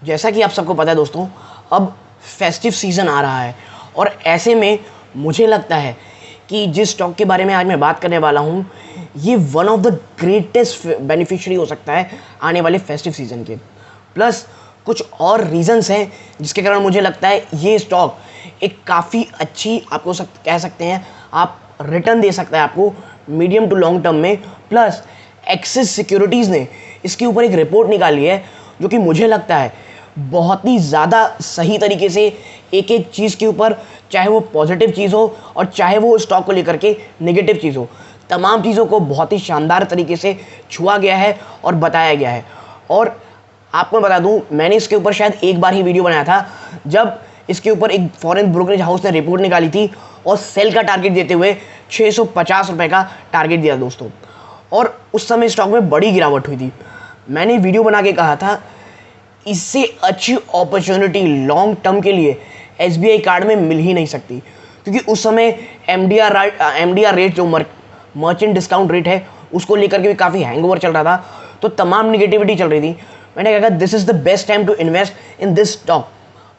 जैसा कि आप सबको पता है दोस्तों, अब फेस्टिव सीज़न आ रहा है और ऐसे में मुझे लगता है कि जिस स्टॉक के बारे में आज मैं बात करने वाला हूँ, ये one of the greatest beneficiary हो सकता है आने वाले फेस्टिव सीज़न के। प्लस कुछ और रीजंस हैं जिसके कारण मुझे लगता है ये स्टॉक एक काफ़ी अच्छी आपको कह सकते हैं आप रिटर्न दे सकता है आपको मीडियम टू लॉन्ग टर्म में। प्लस एक्सिस सिक्योरिटीज़ ने इसके ऊपर एक रिपोर्ट निकाली है जो कि मुझे लगता है बहुत ही ज़्यादा सही तरीके से एक एक चीज़ के ऊपर, चाहे वो पॉजिटिव चीज़ हो और चाहे वो स्टॉक को लेकर के नेगेटिव चीज़ हो, तमाम चीज़ों को बहुत ही शानदार तरीके से छुआ गया है और बताया गया है। और आपको बता दूं, मैंने इसके ऊपर शायद एक बार ही वीडियो बनाया था जब इसके ऊपर एक फॉरेन ब्रोकरेज हाउस ने रिपोर्ट निकाली थी और सेल का टारगेट देते हुए 650 रुपये का टारगेट दिया दोस्तों। और उस समय स्टॉक में बड़ी गिरावट हुई थी। मैंने वीडियो बना के कहा था इससे अच्छी अपॉर्चुनिटी लॉन्ग टर्म के लिए SBI कार्ड में मिल ही नहीं सकती, क्योंकि उस समय MDR रेट जो मर्चेंट डिस्काउंट रेट है उसको लेकर के भी काफ़ी हैंगओवर चल रहा था, तो तमाम निगेटिविटी चल रही थी। मैंने कहा this is the best time to invest in this stock.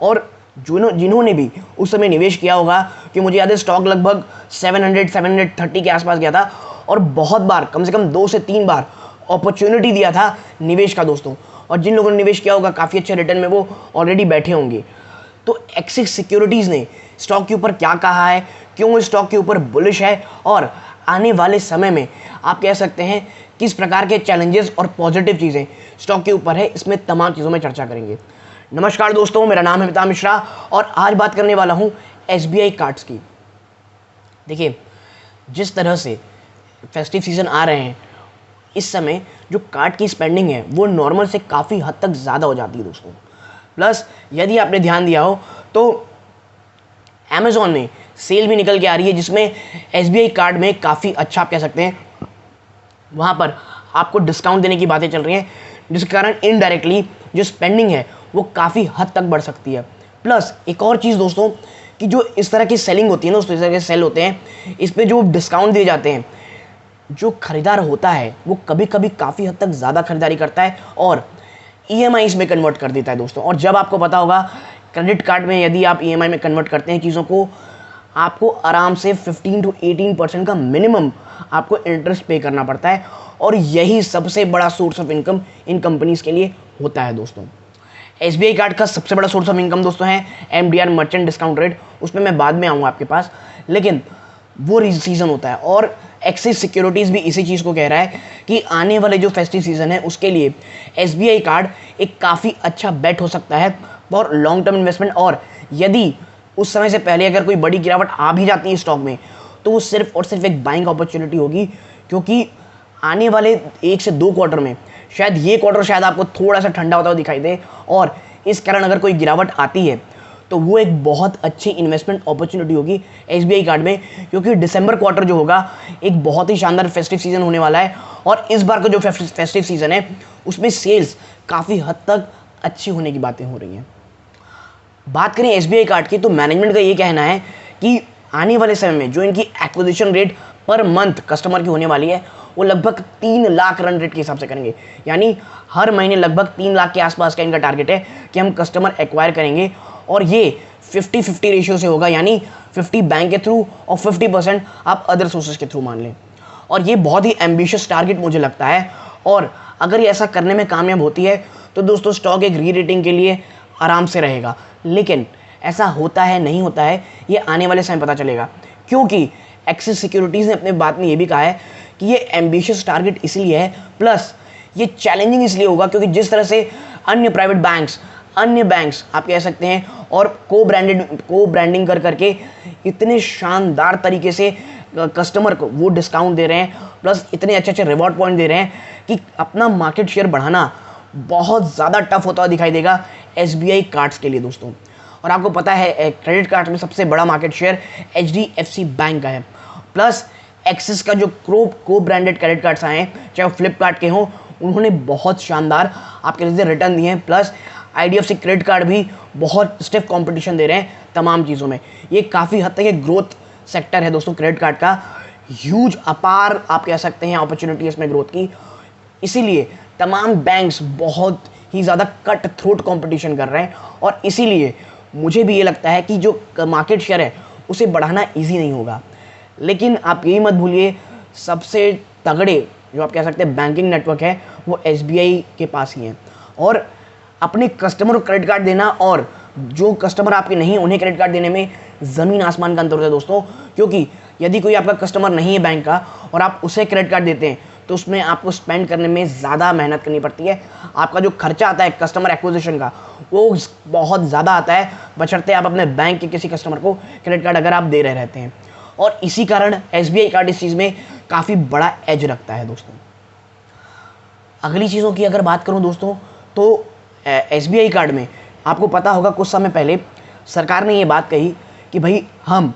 और जिन्होंने भी उस समय निवेश किया होगा, कि मुझे याद है स्टॉक लगभग 730 के आसपास गया था और बहुत बार, कम से कम 2 से 3 बार अपॉर्चुनिटी दिया था निवेश का दोस्तों। और जिन लोगों ने निवेश किया होगा काफ़ी अच्छे रिटर्न में वो ऑलरेडी बैठे होंगे। तो एक्सिस सिक्योरिटीज़ ने स्टॉक के ऊपर क्या कहा है, क्यों वो स्टॉक के ऊपर बुलिश है और आने वाले समय में आप कह सकते हैं किस प्रकार के चैलेंजेस और पॉजिटिव चीज़ें स्टॉक के ऊपर है, इसमें तमाम चीज़ों में चर्चा करेंगे। नमस्कार दोस्तों, मेरा नाम है मिता मिश्रा और आज बात करने वाला हूँ SBI कार्ड्स की। देखिए, जिस तरह से फेस्टिव सीज़न आ रहे हैं, इस समय जो कार्ड की स्पेंडिंग है वो नॉर्मल से काफ़ी हद तक ज़्यादा हो जाती है दोस्तों। प्लस यदि आपने ध्यान दिया हो तो अमेज़ॉन में सेल भी निकल के आ रही है जिसमें SBI कार्ड में काफ़ी अच्छा आप कह सकते हैं वहाँ पर आपको डिस्काउंट देने की बातें चल रही हैं, जिसके कारण इनडायरेक्टली जो स्पेंडिंग है वो काफ़ी हद तक बढ़ सकती है। प्लस एक और चीज़ दोस्तों, कि जो इस तरह की सेलिंग होती है ना, उस तरह के सेल होते हैं, इस पर जो डिस्काउंट दिए जाते हैं, जो खरीदार होता है वो कभी कभी काफ़ी हद तक ज़्यादा खरीदारी करता है और EMI में कन्वर्ट कर देता है दोस्तों। और जब आपको पता होगा क्रेडिट कार्ड में यदि आप EMI में कन्वर्ट करते हैं चीज़ों को, आपको आराम से 15 to 18% का मिनिमम आपको इंटरेस्ट पे करना पड़ता है और यही सबसे बड़ा source of income in companies के लिए होता है दोस्तों। SBI कार्ड का सबसे बड़ा सोर्स ऑफ इनकम दोस्तों है MDR मर्चेंट डिस्काउंट रेट, उसमें मैं बाद में आऊँगा आपके पास, लेकिन वो सीज़न होता है। और एक्सिस सिक्योरिटीज़ भी इसी चीज़ को कह रहा है कि आने वाले जो फेस्टिव सीज़न है उसके लिए SBI कार्ड एक काफ़ी अच्छा बेट हो सकता है फॉर लॉन्ग टर्म इन्वेस्टमेंट। और यदि उस समय से पहले अगर कोई बड़ी गिरावट आ भी जाती है स्टॉक में, तो वो सिर्फ और सिर्फ एक बाइंग अपॉर्चुनिटी होगी, क्योंकि आने वाले 1 से 2 क्वार्टर में शायद ये क्वार्टर शायद आपको थोड़ा सा ठंडा होता हुआ दिखाई दे, और इस कारण अगर कोई गिरावट आती है तो वो एक बहुत अच्छी इन्वेस्टमेंट अपॉर्चुनिटी होगी SBI कार्ड में, क्योंकि दिसंबर क्वार्टर जो होगा एक बहुत ही शानदार फेस्टिव सीज़न होने वाला है। और इस बार का जो फेस्टिव सीज़न है उसमें सेल्स काफ़ी हद तक अच्छी होने की बातें हो रही हैं। बात करें SBI कार्ड की, तो मैनेजमेंट का ये कहना है कि आने वाले समय में जो इनकी acquisition rate per month customer की होने वाली है वो लगभग 3 लाख रन रेट के हिसाब से करेंगे। यानी हर महीने लगभग 3 लाख के आसपास का इनका टारगेट है कि हम कस्टमर एक्वायर करेंगे, और ये 50-50 रेशियो से होगा, यानी 50 बैंक के थ्रू और 50% आप अदर सोर्सेज के थ्रू मान लें। और ये बहुत ही एम्बिशियस टारगेट मुझे लगता है, और अगर ये ऐसा करने में कामयाब होती है तो दोस्तों स्टॉक एक री रेटिंग के लिए आराम से रहेगा। लेकिन ऐसा होता है नहीं होता है ये आने वाले समय पता चलेगा, क्योंकि एक्सिस सिक्योरिटीज़ ने अपने बात में ये भी कहा है कि ये एम्बिशियस टारगेट इसलिए है, प्लस ये चैलेंजिंग इसलिए होगा क्योंकि जिस तरह से अन्य प्राइवेट बैंक्स, अन्य बैंक्स आप कह सकते हैं, और को ब्रांडिंग कर करके इतने शानदार तरीके से कस्टमर को वो डिस्काउंट दे रहे हैं, प्लस इतने अच्छे अच्छे रिवॉर्ड पॉइंट दे रहे हैं कि अपना मार्केट शेयर बढ़ाना बहुत ज़्यादा टफ होता हुआ दिखाई देगा SBI कार्ड्स के लिए दोस्तों। और आपको पता है क्रेडिट कार्ड में सबसे बड़ा मार्केट शेयर HDFC बैंक का है। प्लस एक्सिस का जो को ब्रांडेड क्रेडिट कार्ड्स आए हैं, चाहे वो फ्लिपकार्ट के हों, उन्होंने बहुत शानदार आपके लिए रिटर्न दिए हैं। प्लस IDFC क्रेडिट कार्ड भी बहुत स्टिफ कंपटीशन दे रहे हैं तमाम चीज़ों में। ये काफ़ी हद तक एक ग्रोथ सेक्टर है दोस्तों क्रेडिट कार्ड का, ह्यूज अपार आप कह सकते हैं अपॉर्चुनिटी इसमें ग्रोथ की। इसीलिए तमाम बैंक्स बहुत ही ज़्यादा कट थ्रोट कॉम्पिटिशन कर रहे हैं, और इसीलिए मुझे भी ये लगता है कि जो मार्केट शेयर है उसे बढ़ाना ईजी नहीं होगा। लेकिन आप यही मत भूलिए, सबसे तगड़े जो आप कह सकते हैं बैंकिंग नेटवर्क है वो SBI के पास ही है, और अपने कस्टमर को क्रेडिट कार्ड देना और जो कस्टमर आपके नहीं उन्हें क्रेडिट कार्ड देने में ज़मीन आसमान का अंतर होता है दोस्तों। क्योंकि यदि कोई आपका कस्टमर नहीं है बैंक का और आप उसे क्रेडिट कार्ड देते हैं तो उसमें आपको स्पेंड करने में ज़्यादा मेहनत करनी पड़ती है। आपका जो खर्चा आता है कस्टमर एक्विजिशन का वो बहुत ज़्यादा आता है, बशर्ते आप अपने बैंक के किसी कस्टमर को क्रेडिट कार्ड अगर आप दे रहे रहते हैं, और इसी कारण SBI कार्ड इस चीज़ में काफ़ी बड़ा एज रखता है दोस्तों। अगली चीज़ों की अगर बात करूं दोस्तों, तो SBI कार्ड में आपको पता होगा कुछ समय पहले सरकार ने ये बात कही कि भाई हम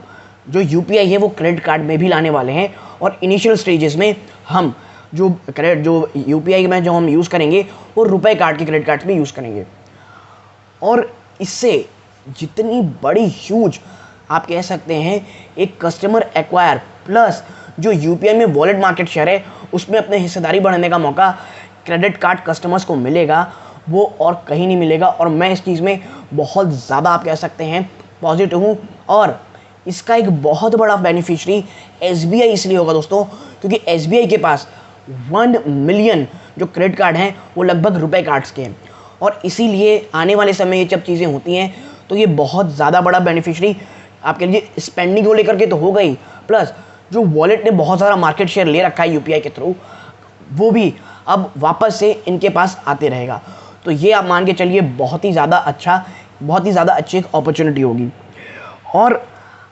जो UPI है वो क्रेडिट कार्ड में भी लाने वाले हैं, और इनिशियल स्टेजेस में हम जो UPI में जो हम यूज़ करेंगे वो रुपए कार्ड के क्रेडिट कार्ड में यूज़ करेंगे। और इससे जितनी बड़ी ह्यूज आप कह सकते हैं एक कस्टमर एक्वायर प्लस जो UPI में वॉलेट मार्केट शेयर है उसमें अपने हिस्सेदारी बढ़ाने का मौका क्रेडिट कार्ड कस्टमर्स को मिलेगा, वो और कहीं नहीं मिलेगा। और मैं इस चीज़ में बहुत ज़्यादा आप कह सकते हैं पॉजिटिव हूँ, और इसका एक बहुत बड़ा बेनिफिशरी SBI इसलिए होगा दोस्तों क्योंकि SBI के पास 1 मिलियन जो क्रेडिट कार्ड हैं वो लगभग रुपए कार्ड्स के हैं, और इसीलिए आने वाले समय ये जब चीज़ें होती हैं तो ये बहुत ज़्यादा बड़ा बेनिफिशरी आपके लिए स्पेंडिंग को लेकर के तो हो गई, प्लस जो वॉलेट ने बहुत सारा मार्केट शेयर ले रखा है UPI के थ्रू वो भी अब वापस से इनके पास आते रहेगा। तो ये आप मान के चलिए बहुत ही ज़्यादा अच्छी एक अपॉर्चुनिटी होगी। और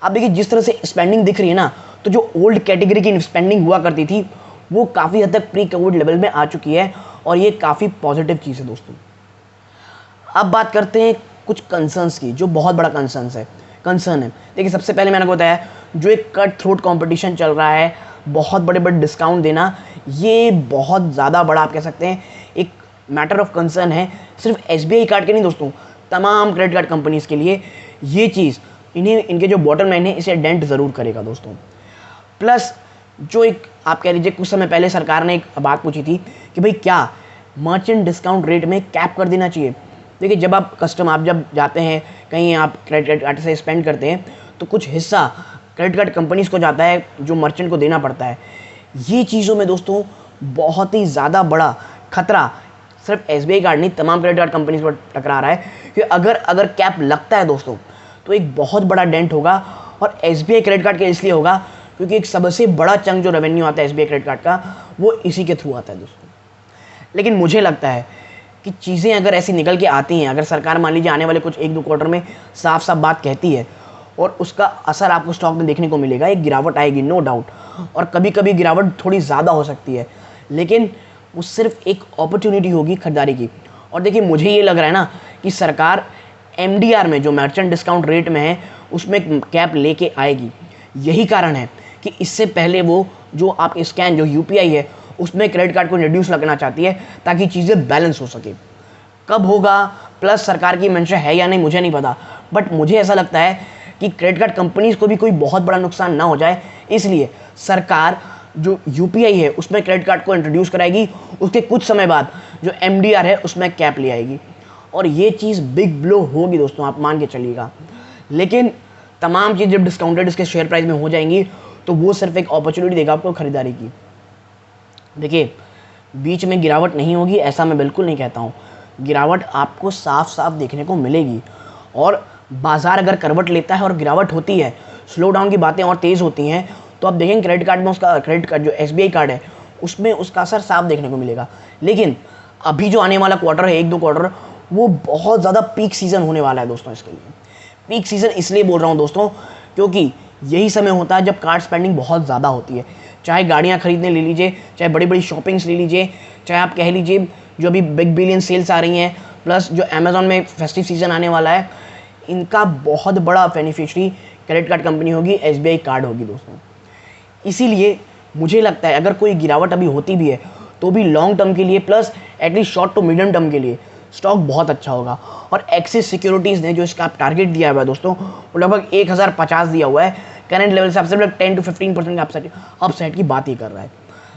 आप देखिए जिस तरह से स्पेंडिंग दिख रही है ना, तो जो ओल्ड कैटेगरी की स्पेंडिंग हुआ करती थी वो काफ़ी हद तक प्री कोविड लेवल में आ चुकी है, और ये काफ़ी पॉजिटिव चीज़ है दोस्तों। अब बात करते हैं कुछ कंसर्न्स की, जो बहुत बड़ा कंसर्न है। देखिए सबसे पहले मैंने बताया जो एक कट थ्रोट कॉम्पिटिशन चल रहा है, बहुत बड़े बड़े डिस्काउंट देना, ये बहुत ज़्यादा बड़ा आप कह सकते हैं एक मैटर ऑफ कंसर्न है, सिर्फ SBI कार्ड के नहीं दोस्तों, तमाम क्रेडिट कार्ड कंपनीज़ के लिए ये चीज़ इनके जो बॉटम लाइन है इसे डेंट ज़रूर करेगा दोस्तों। प्लस जो एक आप कह लीजिए कुछ समय पहले सरकार ने एक बात पूछी थी कि भाई क्या मर्चेंट डिस्काउंट रेट में कैप कर देना चाहिए। देखिए जब आप जब जाते हैं कहीं आप क्रेडिट कार्ड से स्पेंड करते हैं तो कुछ हिस्सा क्रेडिट कार्ड कंपनीज़ को जाता है जो मर्चेंट को देना पड़ता है। ये चीज़ों में दोस्तों बहुत ही ज़्यादा बड़ा खतरा सिर्फ SBI कार्ड नहीं तमाम क्रेडिट कार्ड कंपनीज पर टकरा रहा है कि अगर कैप लगता है दोस्तों तो एक बहुत बड़ा डेंट होगा, और SBI क्रेडिट कार्ड के इसलिए होगा क्योंकि एक सबसे बड़ा चंक जो रेवेन्यू आता है SBI क्रेडिट कार्ड का वो इसी के थ्रू आता है दोस्तों। लेकिन मुझे लगता है कि चीज़ें अगर ऐसी निकल के आती हैं, अगर सरकार मान लीजिए आने वाले कुछ 1-2 क्वार्टर में साफ साफ बात कहती है और उसका असर आपको स्टॉक में देखने को मिलेगा, एक गिरावट आएगी नो डाउट, और कभी कभी गिरावट थोड़ी ज़्यादा हो सकती है, लेकिन वो सिर्फ एक अपॉर्चुनिटी होगी खरीदारी की। और देखिए मुझे ये लग रहा है ना कि सरकार MDR में जो मर्चेंट डिस्काउंट रेट में है उसमें कैप लेके आएगी। यही कारण है कि इससे पहले वो जो आप स्कैन जो UPI है उसमें क्रेडिट कार्ड को रिड्यूस रखना चाहती है ताकि चीज़ें बैलेंस हो सके। कब होगा प्लस सरकार की मंशा है या नहीं मुझे नहीं पता, बट मुझे ऐसा लगता है कि क्रेडिट कार्ड कंपनीज को भी कोई बहुत बड़ा नुकसान ना हो जाए, इसलिए सरकार जो UPI है उसमें क्रेडिट कार्ड को इंट्रोड्यूस कराएगी, उसके कुछ समय बाद जो MDR है उसमें कैप ले आएगी, और ये चीज़ बिग ब्लो होगी दोस्तों, आप मान के चलिएगा। लेकिन तमाम चीज़ जब डिस्काउंटेड इसके शेयर प्राइस में हो जाएंगी तो वो सिर्फ एक अपॉर्चुनिटी देगा आपको खरीदारी की। देखिए बीच में गिरावट नहीं होगी ऐसा मैं बिल्कुल नहीं कहता हूँ, गिरावट आपको साफ साफ देखने को मिलेगी, और बाजार अगर करवट लेता है और गिरावट होती है, स्लो डाउन की बातें और तेज़ होती हैं, तो आप देखेंगे क्रेडिट कार्ड में उसका क्रेडिट कार्ड जो SBI कार्ड है उसमें उसका असर साफ देखने को मिलेगा। लेकिन अभी जो आने वाला क्वार्टर है 1-2 क्वार्टर वो बहुत ज़्यादा पीक सीज़न होने वाला है दोस्तों। इसके लिए पीक सीज़न इसलिए बोल रहा हूँ दोस्तों क्योंकि यही समय होता है जब कार्ड स्पेंडिंग बहुत ज़्यादा होती है, चाहे गाड़ियाँ खरीदने ले लीजिए, चाहे बड़ी बड़ी शॉपिंग्स ले लीजिए, चाहे आप कह लीजिए जो अभी बिग बिलियन सेल्स आ रही हैं, प्लस जो अमेज़ॉन में फेस्टिव सीज़न आने वाला है, इनका बहुत बड़ा बेनिफिशरी क्रेडिट कार्ड कंपनी होगी, SBI कार्ड होगी दोस्तों। इसीलिए मुझे लगता है अगर कोई गिरावट अभी होती भी है तो भी लॉन्ग टर्म के लिए plus at least short to medium term के लिए स्टॉक बहुत अच्छा होगा। और एक्सिस सिक्योरिटीज़ ने जो इसका टारगेट दिया हुआ है दोस्तों वो लगभग 1050 दिया हुआ है, करंट लेवल से आपसे लगभग 10 to 15% अपसाइड की बात ही कर रहा है।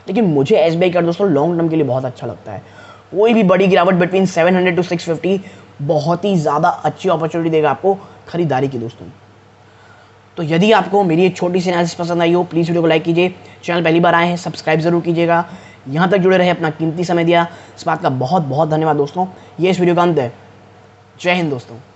लेकिन मुझे SBI कार्ड दोस्तों लॉन्ग टर्म के लिए बहुत अच्छा लगता है, कोई भी बड़ी गिरावट बिटवीन 700 to 650 बहुत ही ज़्यादा अच्छी अपॉर्चुनिटी देगा आपको खरीदारी की दोस्तों। तो यदि आपको मेरी एक छोटी सी एनालिसिस पसंद आई हो, प्लीज़ वीडियो को लाइक कीजिए। चैनल पहली बार आए हैं, सब्सक्राइब जरूर कीजिएगा। यहाँ तक जुड़े रहे, अपना कीमती समय दिया, इस बात का बहुत बहुत धन्यवाद दोस्तों। ये इस वीडियो का अंत है। जय हिंद दोस्तों।